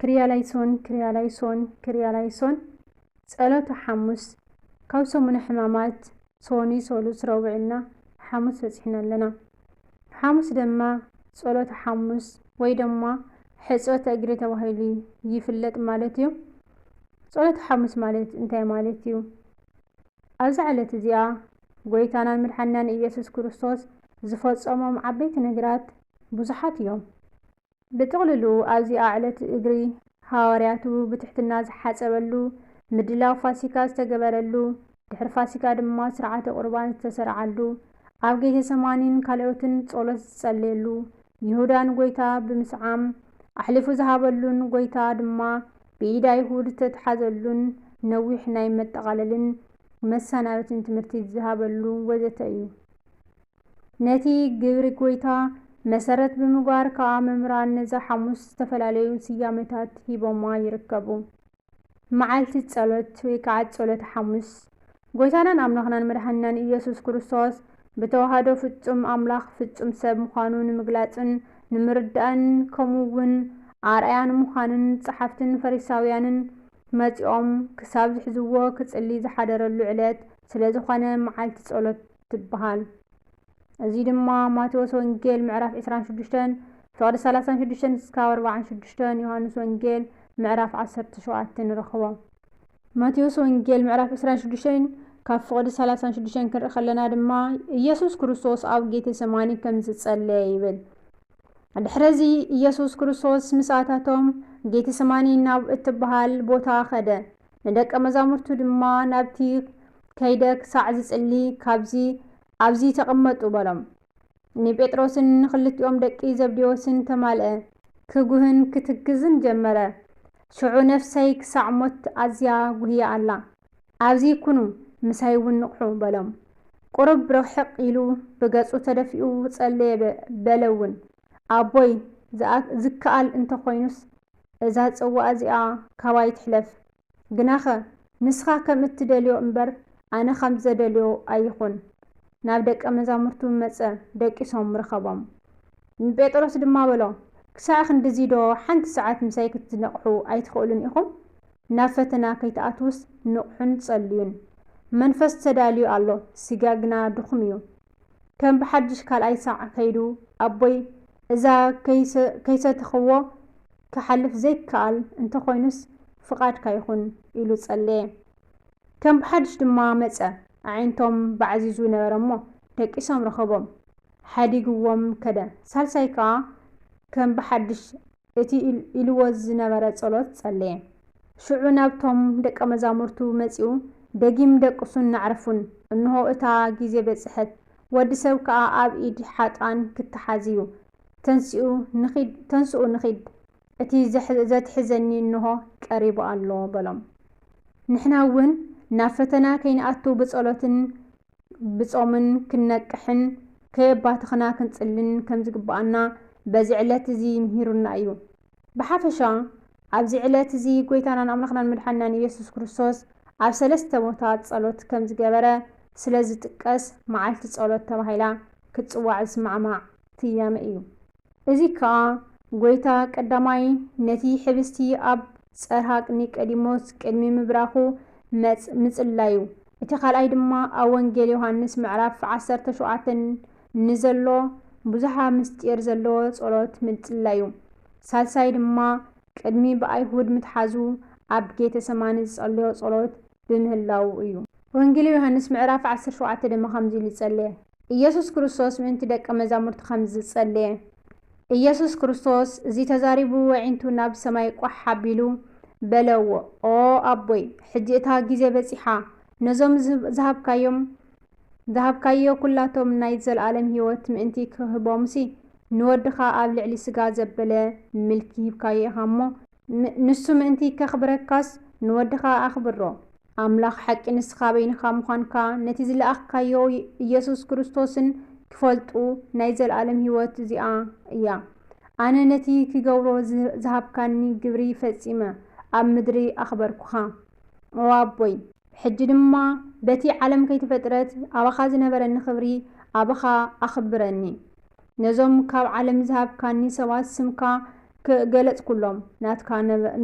كريالايسون ጸሎት ሐሙስ ካብ ሰሙነ ሕማማት ሶኒ ሶሉስ ረቡዕና ሐሙስ በጽሕና ኣለና ሐሙስ ድማ ጸሎት ሐሙስ ወይ ድማ ሕጾት እግሪ ተባሂሉ ይፍለጥ ማለት እዩ ጸሎት ሐሙስ ማለት እንታይ ማለት እዩ ኣብዚ ዕለት እዚኣ ጎይታናን መድሓኒትናን ኢየሱስ ክርስቶስ ዝፈጸሞም ዓበይቲ ነገራት ብዙሓት እዮም ብጥቕልሉ ኣብዚ ዕለት እግሪ ሐዋርያቱ ብትሕትና ዝሓጸበሉ ምድላው ፋሲካ ዝተገበረሉ ድሕሪ ፋሲካ ድማ ስርዓተ ቁርባን ዝተሰርዓሉ ኣብ ጌቴሰማኒን ካልኦትን ጸሎት ዝጸልየሉ ይሁዳን ጎይታ ብምስዓም ኣሕሊፉ ዝሃበሉን ጎይታ ድማ ብኢድ ኣይሁድ ዝተተሓዘሉን ነዊሕ ናይ መጠቓለልን መሰናበትን ትምህርቲ ዝሃበሉ ወዘተ እዩ ነቲ ግብሪ ጎይታ መሰረት ብምግባር ከዓ መምህራን ነዛ ሐሙስ ዝተፈላለዩ ስያሜታት ሂቦማ ይርከቡ መዓልቲ ጸሎት ወይ ከዓ ጸሎት ሐሙስ ጎይታናን ኣምላኽናን መድሓኒትናን ኢየሱስ ክርስቶስ ብተዋህዶ ፍጹም ኣምላኽ ፍጹም ሰብ ምዃኑ ንምግላጽን ንምርዳእን ከምኡውን ኣርአያን ምዃንን ጸሓፍትን ፈሪሳውያንን መጺኦም ክሳብ ዝሕዝዎ ክጽልይ ዝሓደረሉ ዕለት ስለ ዝኾነ መዓልቲ ጸሎት ትበሃል እዚ ድማ ማቴዎስ ወንጌል ምዕራፍ 26 ፍቕዲ 36-46 ዮሐንስ ወንጌል ምዕራፍ 17 ንረኽቦ ማቴዎስ ወንጌል ምዕራፍ 26 ካብ ፍቕዲ 36 ክንርኢ ከለና ድማ ኢየሱስ ክርስቶስ ኣብ ጌቴሰማኒ ከም ዝጸለየ ይብል ድሕረዚ ኢየሱስ ክርስቶስ ምስኣታቶም ጌቴሰማኒ ናብ እትበሃል ቦታ ኸደ ንደቀ መዛሙርቱ ድማ ናብቲ ከይደ ክሳዕ ዝጽሊ ኣብዚ ተቐመጡ በሎም ንጴጥሮስን ክልቲኦም ደቂ ዘብዴዎስን ተማልአ ክጉህን ክትግዝን ጀመረ ሽዑ ነፍሰይ ክሳዕ ሞት ኣዝያ ጉህያ ኣላ ኣብዚ ኩኑ ምሳይ እውን ንቕሑ በሎም ቁርብ ርሕቕ ኢሉ ብገጹ ተደፊኡ ጸለየ በለውን ኣቦይ ዝከኣል እንተኾይኑስ እዛ ጽዋእ እዚኣ ካባይ ትሕለፍ ግናኸ ንስኻ ከም እትደልዮ እምበር ኣነ ከም ዘደልዮ ኣይኹን ናብ ደቀ መዛሙርቱ መጸ ደቂሶም ረኸቦም ጴጥሮስ ድማ በሎ ክሳዕ ክንድዚ ዶ ሓንቲ ሰዓት ምሳይ ክትነቕሑ ኣይትኽእሉን ኢኹም ናብ ፈተና ከይተኣትውስ ንቕሑን ጸልዩን መንፈስ ተዳልዩ ኣሎ ስጋ ግና ድኹም እዩ ከም ብሓድሽ ካልኣይ ሰዕ ከይዱ ኣቦይ እዛ ከይሰትኽዎ ክሓልፍ ዘይከኣል እንተኾይኑስ ፍቓድካ ይኹን ኢሉ ጸለየ ከም ብሓድሽ ድማ መጸ ኣዒንቶም ባዕዚዙ ነበረ እሞ ደቂሶም ረኸቦም ሓዲግዎም ከደ ሳልሳይ ከዓ ከም ብሓድሽ እቲ ኢልዎ ዝነበረ ጸሎት ጸለየ ሽዑ ናብቶም ደቀ መዛሙርቱ መጺኡ ደጊም ደቅሱን ናዕረፉን እንሆ እታ ጊዜ በጽሐት ወዲ ሰብ ከዓ ኣብ ኢድ ሓጣን ክትሓዝዩ ተንስኡ ንኺድ እቲ ዘትሕዘኒ እንሆ ቀሪቡ ኣሎ በሎም ንሕና እውን ናብ ፈተና ከይንኣቱ ብጸሎትን ብጾምን ክነቅሕን ከየባትኽና ክንጽልን ከም ዝግባአና በዚ ዕለት እዚ ምሂሩና እዩ ብሓፈሻ ኣብዚ ዕለት እዚ ጎይታናን ኣምላኽናን መድሓኒትናን ኢየሱስ ክርስቶስ ኣብ 3 ቦታታት ጸሎት ከም ዝገበረ ስለ ዝጥቀስ መዓልቲ ጸሎት ተባሂላ ክትጽዋዕ ዝስማዕማዕ ትያመ እዩ እዚ ከዓ ጎይታ ቀዳማይ ነቲ ሕብስቲ ኣብ ጸርሃቅ ኒቆዲሞስ ቅድሚ ምብራኹ ምጽላዩ እቲ ካልኣይ ድማ ኣብ ወንጌል ዮሐንስ ምዕራፍ 17 ንዘሎ ብዙሓ ምስጢር ዘለዎ ጸሎት ምጽላዩ ሳልሳይ ድማ ቅድሚ ብኣይሁድ ምትሓዙ ኣብ ጌቴሰማኒ ዝጸለዮ ጸሎት ብምህላው እዩ ወንጌል ዮሐንስ ምዕራፍ 17 ድማ ከምዚ ኢሉ ጸለየ ኢየሱስ ክርስቶስ ምእንቲ ደቀ መዛሙርቱ ከምዚ ጸለየ ኢየሱስ ክርስቶስ እዚ ተዛሪቡ ወዒንቱ ናብ ሰማይ ቋሕ ሓቢሉ በለዎ ኦ ኣቦይ ሕጂ እታ ጊዜ በጺሓ ነዞም ዝሃብካዮ ኩላቶም ናይ ዘለዓለም ህይወት ምእንቲ ክህቦምሲ ንወድኻ ኣብ ልዕሊ ስጋ ዘበለ ምልኪ ሂብካዮ ኢኻ እሞ ንሱ ምእንቲ ከኽብረካስ ንወድኻ ኣኽብሮ ኣምላኽ ሓቂ ንስኻ በይንኻ ምዃንካ ነቲ ዝለኣኽካዮ ኢየሱስ ክርስቶስን ክፈልጡ ናይ ዘለዓለም ህይወት እዚኣ እያ ኣነ ነቲ ክገብሮ ዝሃብካኒ ግብሪ ፈጺመ ኣብ ምድሪ ኣኽበርኩኻ ኦ ኣቦይ ሕጂ ድማ በቲ ዓለም ከይተፈጥረት ኣባኻ ዝነበረኒ ክብሪ ኣባኻ ኣኽብረኒ ነዞም ካብ ዓለም ዝሃብካኒ ሰባት ስምካ ገለጽ ኩሎም ናትካ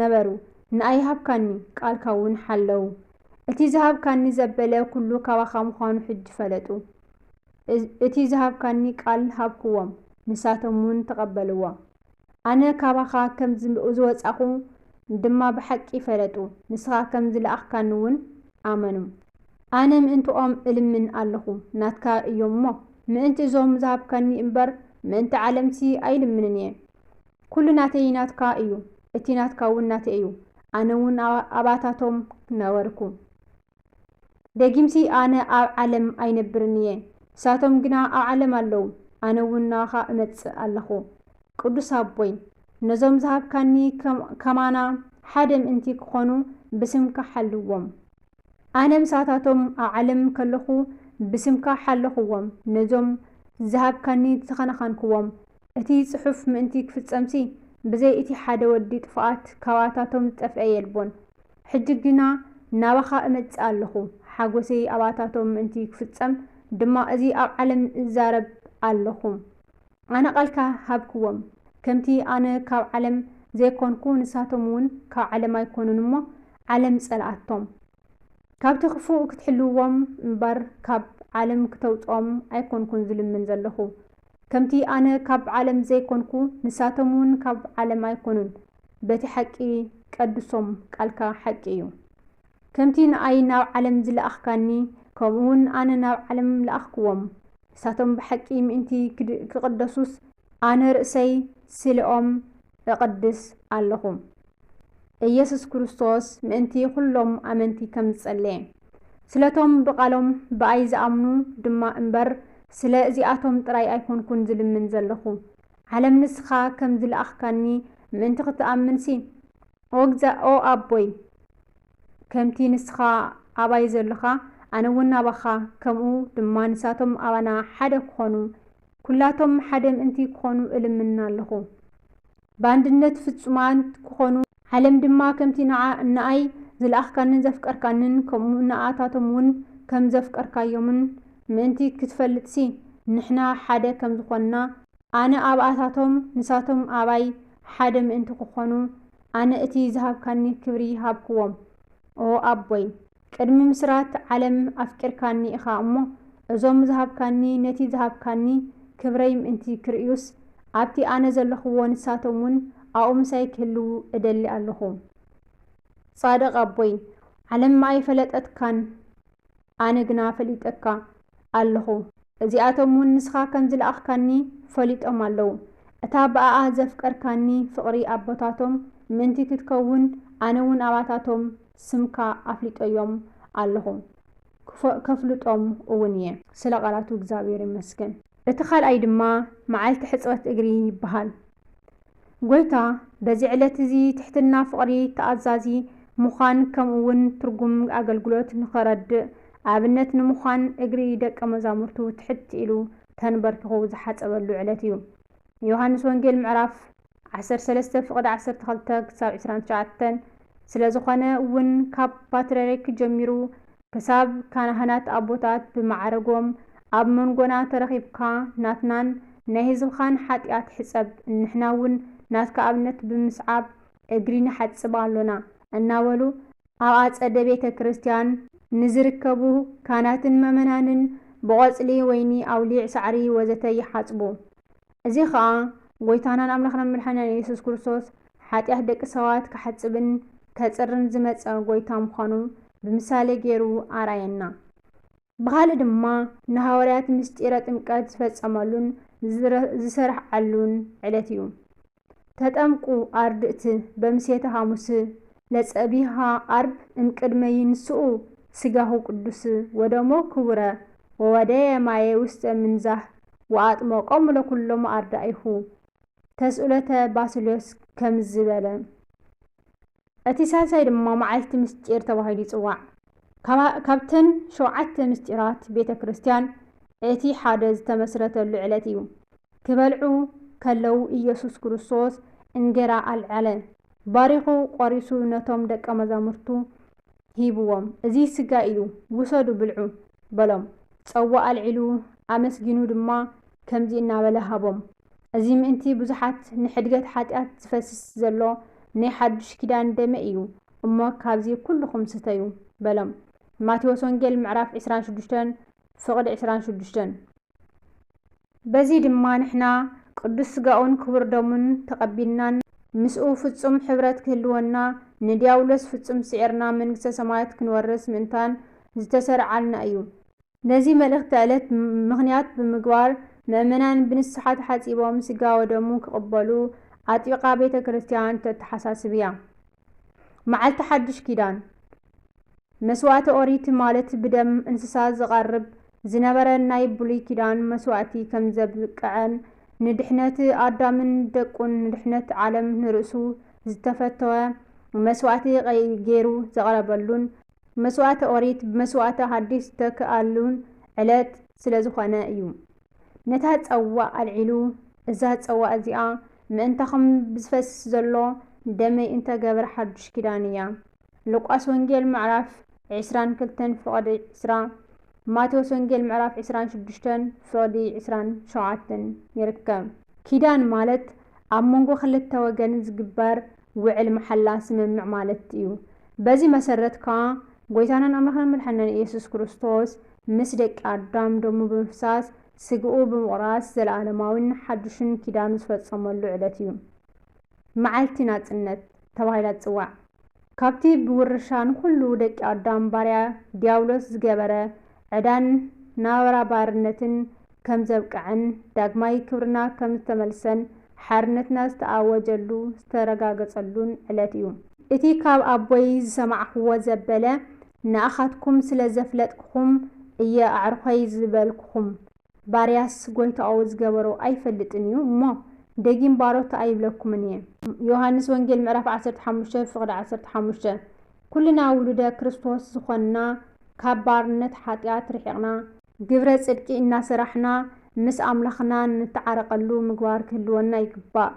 ነበሩ ንኣይ ሃብካኒ ቃልካ እውን ሓለው እቲ ዝሃብካኒ ዘበለ ኩሉ ካባኻ ምዃኑ ሕጂ ፈለጡ እቲ ዝሃብካኒ ቃል ሃብክዎም ንሳቶም እውን ተቐበልዎ ኣነ ካባኻ ከም ዝወጻኹ ድማ ብሓቂ ፈለጡ ንስኻ ከም ዝለኣኽካኒ እውን ኣመኑ ኣነ ምእንትኦም እልምን ኣለኹ ናትካ እዮም እሞ ምእንቲ እዞም ዝሃብካኒ እምበር ምእንቲ ዓለምቲ ኣይልምንን እየ ኩሉ ናተይ ናትካ እዩ እቲ ናትካ እውን ናተይ እዩ ኣነ እውን ኣባታቶም ነበርኩ ደጊምሲ ኣነ ኣብ ዓለም ኣይነብርን እየ ንሳቶም ግና ኣብ ዓለም ኣለዉ ኣነ እውን ናኻ እመጽእ ኣለኹ ቅዱስ ኣቦይ ነዞም ዝሃብካኒ ከማና ሓደ ምእንቲ ክኾኑ ብስምካ ሓልዎም ኣነ ምሳታቶም ኣብ ዓለም ከለኹ ብስምካ ሓለኹዎም ነዞም ዝሃብካኒ ተኸናኸንክዎም እቲ ጽሑፍ ምእንቲ ክፍጸምሲ ብዘይ እቲ ሓደ ወዲ ጥፍኣት ካባታቶም ዝጠፍአ የልቦን ሕጂ ግና ናባኻ እመጽእ ኣለኹ ሓጎሰይ ኣባታቶም ምእንቲ ክፍጸም ድማ እዚ ኣብ ዓለም እዛረብ ኣለኹ ኣነ ቃልካ ሃብክዎም ከምቲ ኣነ ካብ ዓለም ዘይኮንኩ ንሳቶም እውን ካብ ዓለም ኣይኮኑን እሞ ዓለም ጸልኣቶም ካብቲ ክፉእ ክትሕልዎም እምበር ካብ ዓለም ክተውፅኦም ኣይኮንኩን ዝልምን ዘለኹ ከምቲ ኣነ ካብ ዓለም ዘይኮንኩ ንሳቶም እውን ካብ ዓለም ኣይኮኑን በቲ ሓቂ ቀድሶም ቃልካ ሓቂ እዩ ከምቲ ንኣይ ናብ ዓለም ዝለኣኽካኒ ከምኡውን ኣነ ናብ ዓለም ለኣኽክዎም ንሳቶም ብሓቂ ምእንቲ ክቕደሱስ ኣነ ርእሰይ ስልኦም እቕድስ ኣለኹ ኢየሱስ ክርስቶስ ምእንቲ ኩሎም ኣመንቲ ከም ዝጸለየ ስለቶም ብቓሎም ብኣይ ዝኣምኑ ድማ እምበር ስለ እዚኣቶም ጥራይ ኣይኮንኩን ዝልምን ዘለኹ ዓለም ንስኻ ከም ዝለኣኽካኒ ምእንቲ ክትኣምንሲ ኦ ኣቦይ ከምቲ ንስኻ ኣባይ ዘለኻ ኣነ እውን ናባኻ ከምኡ ድማ ንሳቶም ኣባና ሓደ ክኾኑ ኩላቶም ሓደ ምእንቲ ክኾኑ እልምና ኣለኹ በአንድነት ፍጹማን ክኾኑ ዓለም ድማ ከምቲ ንኣይ ዝለኣኽካንን ዘፍቀርካንን ከምኡ ንኣታቶም እውን ከም ዘፍቀርካዮምን ምእንቲ ክትፈልጥሲ ንሕና ሓደ ከም ዝኾንና ኣነ ኣብኣታቶም ንሳቶም ኣባይ ሓደ ምእንቲ ክኾኑ ኣነ እቲ ዝሃብካኒ ክብሪ ሃብክዎም ኦ ኣቦይ ቅድሚ ምስራት ዓለም ኣፍቂርካኒ ኢኻ እሞ እዞም ዝሃብካኒ ነቲ ዝሃብካኒ ክብረይ ምእንቲ ክርእዩስ ኣብቲ ኣነ ዘለኽዎ ንሳቶም እውን ኣብኡ ምሳይ ክህልው እደሊ ኣለኹ ጻድቕ ኣቦይ ዓለም ኣይፈለጠትካን ኣነ ግና ፈሊጠካ ኣለኹ እዚኣቶም እውን ንስኻ ከም ዝለኣኽካኒ ፈሊጦም ኣለዉ እታ ብኣኣ ዘፍቀርካኒ ፍቕሪ ኣቦታቶም ምእንቲ ክትከውን ኣነ እውን ኣባታቶም ስምካ ኣፍሊጦዮም ኣለኹ ከፍልጦም እውን እየ ስለ ቃላቱ እግዚአብሔር ይመስገን እቲ ካልኣይ ድማ መዓልቲ ሕጽበት እግሪ ይበሃል ጎይታ በዚ ዕለት እዚ ትሕትና ፍቕሪ ተኣዛዚ ምዃን ከምኡውን ትርጉም ኣገልግሎት ንኸረድእ ኣብነት ንምዃን እግሪ ደቀ መዛሙርቱ ትሕት ኢሉ ተንበርኪኹ ዝሓጸበሉ ዕለት እዩ ዮሃንስ ወንጌል ምዕራፍ 13 ፍቕዲ 12-29 ስለ ዝኾነ እውን ካብ ፓትርያርክ ጀሚሩ ክሳብ ካህናት ኣቦታት ብማዕረጎም ኣብ መንጎና ተረኺብካ ናትናን ናይ ህዝብኻን ሓጢኣት ሕጸብ ንሕና እውን ናትካ ኣብነት ብምስዓብ እግሪ ንሓጽብ ኣሎና እናበሉ ኣብ ኣጸደ ቤተ ክርስቲያን ንዝርከቡ ካህናትን ምእመናንን ብቆጽሊ ወይኒ ኣውሊዕ ሳዕሪ ወዘተ ይሓጽቡ እዚ ከዓ ጎይታናን ኣምላኽና መድኃኒትና ኢየሱስ ክርስቶስ ሓጢኣት ደቂ ሰባት ክሓጽብን ከጽርን ዝመጸ ጎይታ ምዃኑ ብምሳሌ ገይሩ ኣርኣየና ብኻልእ ድማ ንሃዋርያት ምስጢረ ጥምቀት ዝፈጸመሉን ዝሰርዓሉን ዕለት እዩ ተጠምቁ ኣርድእቲ በምሴተ ሐሙስ ለጸቢሃ ኣርብ እምቅድመ ይንስኡ ስጋሁ ቅዱስ ወደሞ ክቡረ ወወደየ ማየ ውስተ ምንዛህ ወአጥመቆም ለኩሎም ኣርዳኢሁ ተስኡለተ ባስልዮስ ከም ዝበለ እቲ ሳልሳይ ድማ መዓልቲ ምስጢር ተባሂሉ ይጽዋዕ ካብተን 7 ምስጢራት ቤተ ክርስቲያን እቲ ሓደ ዝተመስረተሉ ዕለት እዩ ክበልዑ ከለው ኢየሱስ ክርስቶስ እንጀራ ኣልዓለ ባሪኹ ቆሪሱ ነቶም ደቀ መዛሙርቱ ሂብዎም እዚ ስጋ እዩ ውሰዱ ብልዑ በሎም ጸዋ ኣልዒሉ ኣመስጊኑ ድማ ከምዚ እናበለ ሃቦም أزي مأنتي بزحات نحدقت حاتيات تفسس زلو نحدش كدان دمئيو أما كابزي كلكم ستيو بلم ماتيوس ونجيل معرف 26 فقد 26 بزي دما نحنا قدس قاون كبر دومن تقبلنا مسؤو فتصم حبرات كهلونا ندياولس فتصم سعرنا من سمايات كنورس منتان زتسرعلنا أيو نزي ملك تالت مغنيات بمقوار مأمنان بنسحات حاسيبهم سقا ودمو كقبلو عطيقا بيت كريستيان تتحساسبيا مع التحدش كيدان مسوات أوريت مالت بدم انسساز زغرب زنبرا نايب بلي كيدان مسواتي كم زبقعن ندحنت آدامن دقون ندحنت عالم نرسو زتفتوا مسواتي غيرو زغربلون مسوات أوريت بمسوات حديث تكالون علات سلازخوانا ايوم نتات أواء العلو ازات أواء زياء ما انتخم بزفس زلو دمي انت قبر حدش كدانيا لقاس ونجيل معرف 22 فقد 20 ماتوس ونجيل معرف 26 فقد 27 يركب كيدان مالت عمونغو خلت توقن زقبار وعل محلا سممع مالت ايو بزي مسرتكا قويتانا نمخنا ملحنا إيسوس كريستوس مسدك آدام دومو بمفساس سقو بمقراس زلعالماوين حدشن كيدانو سفتصمو اللعلتيو معالتنا تنت تواهيلات سواع كابتي بورشان كلو دك آدام باريا دياولوس زقبرا عدان ناورا بارنتن كم زبقعن داقماي كبرنا كم تملسن حارنتنا استعاوجلو استرقاقصلون علاتيو اتي كاب أبوي زسمعه زبلا نأخذكم سلزفلتكم إيا أعرفي زبالكم بارياس قويت أوز قبرو أي فلتنيو ما داقين بارو تأيب لكم نيه يوحنس وانجيل معرف 15 فقد 15 كلنا ولدا كريستوس زخنا كبارنت حاتيات رحقنا قبرة صدقي إنا سرحنا مس أملخنا نتعرقلو مقوار كلونا يكبا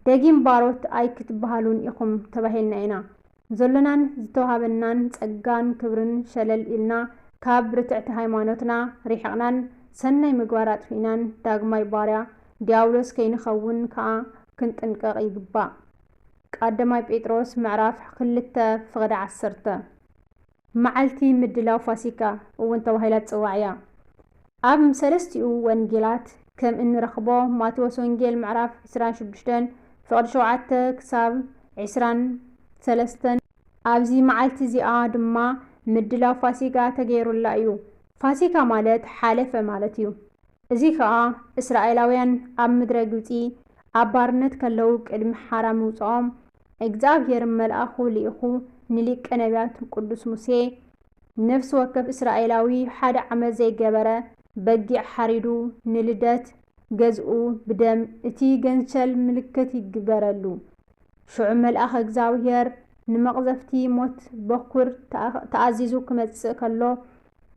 داقين بارو تأي كتبهالون إخم تبهيلنا إنا زلنان زتوهابنان تسقان كبرن شلل إلنا كاب رتعت هايمانوتنا ريحقنان سنة مقوارات فينان داقماي باريا دياولوس كين خون كا كنت انقاق يقبا قادماي بيتروس معراف خلتا فغد عسرتا معالتي مدلاو فاسيكا وانتا وهيلات سواعيا اب مسلستيو وانجيلات كم ان رخبو ماتوس وانجيل معراف 26 فغد شوعتا كساب 23 ابزي معالتي زي دما مدلاو فاسيكا تغيرو لايو فاسيكا مالت حالفة مالتيو ازي كا اسرائيلاويان اب مدرى قوتي اب بارنت كاللو قدم حرام وصام اكزابير ملأخو لإخو نليك نبيات قدس موسى نفس وكف اسرائيلاوي حاد عمل زي قبرة بقع حريدو نلدات جزءو بدم اتي جنشل ملكتي قبرلو شو عمل اخ اكزابير نمغزفتي موت بخور تأزيزو كمتسكالو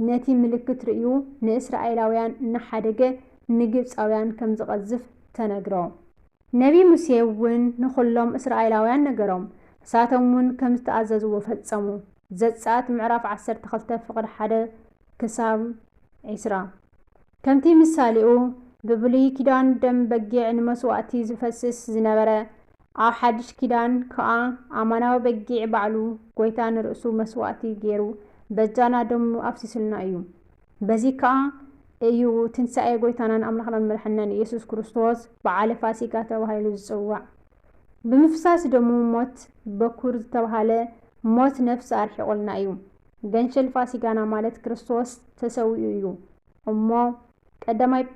نتي ملكت رئيو نإسرائيلاويان نحادقة نجيبس اويان كم زغزف تنقرو نبي موسيوين نخلهم إسرائيلاويان نقروم ساتمون كم تأززو وفتسمو زد ساعت معراف 10 تخلته فقر حدا كساب عسرا كمتي مساليو ببلي كيدان دم بقيع نمسواتي زفسس زنبرة او حدش كيدان كا اماناو بقيع بعلو قويتان رأسو مسواتي جيرو بجانا دم أفسسلنا ايو بزي كا ايو تنساي قويتانان املخنا ملحنان يسوس كريستوس بعالي فاسيكا توهايلو الزوع بمفساس دمو موت بكور توهالي موت نفس ارحي قولنا ايو جنشل فاسيكانا مالت كريستوس تسوي ايو امو قدماي